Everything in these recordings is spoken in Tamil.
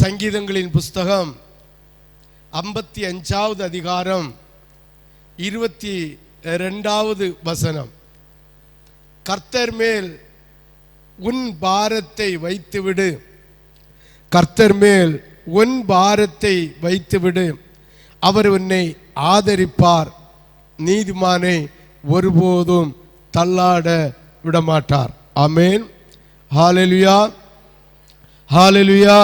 சங்கீதங்களின் புஸ்தகம் 55வது அதிகாரம் 22வது வசனம். கர்த்தர் மேல் உன் பாரத்தை வைத்துவிடு, கர்த்தர் மேல் உன் பாரத்தை வைத்துவிடு, அவர் உன்னை ஆதரிப்பார், நீதிமானை ஒருபோதும் தள்ளாட விடமாட்டார். ஆமென். ஹல்லேலூயா, ஹல்லேலூயா.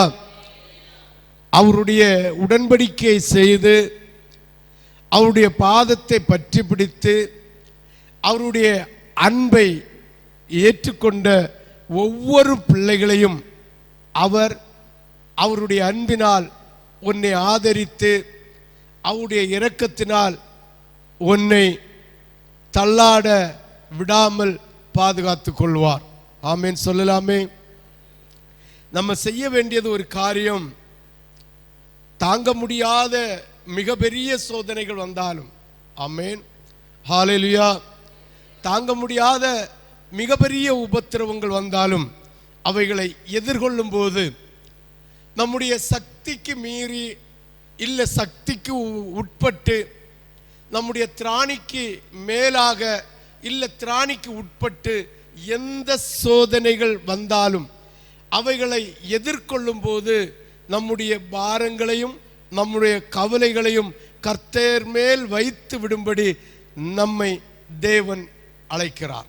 அவருடைய உடன்படிக்கை செய்து அவருடைய பாதத்தை பற்றி பிடித்து அவருடைய அன்பை ஏற்றுக்கொண்ட ஒவ்வொரு பிள்ளைகளையும் அவர் அவருடைய அன்பினால் உன்னை ஆதரித்து அவருடைய இரக்கத்தினால் உன்னை தள்ளாட விடாமல் பாதுகாத்துக் கொள்வார். ஆமென் சொல்லலாமே. நம்ம செய்ய வேண்டியது ஒரு காரியம், தாங்க முடியாத மிகப்பெரிய சோதனைகள் வந்தாலும், ஆமென் ஹல்லேலூயா, தாங்க முடியாத மிகப்பெரிய உபத்திரவங்கள் வந்தாலும் அவைகளை எதிர்கொள்ளும் போது நம்முடைய சக்திக்கு மீறி இல்லை சக்திக்கு உட்பட்டு, நம்முடைய திராணிக்கு மேலாக இல்லை திராணிக்கு உட்பட்டு எந்த சோதனைகள் வந்தாலும் அவைகளை எதிர்கொள்ளும் போது நம்முடைய பாரங்களையும் நம்முடைய கவலைகளையும் கர்த்தர் மேல் வைத்து விடும்படி நம்மை தேவன் அழைக்கிறார்.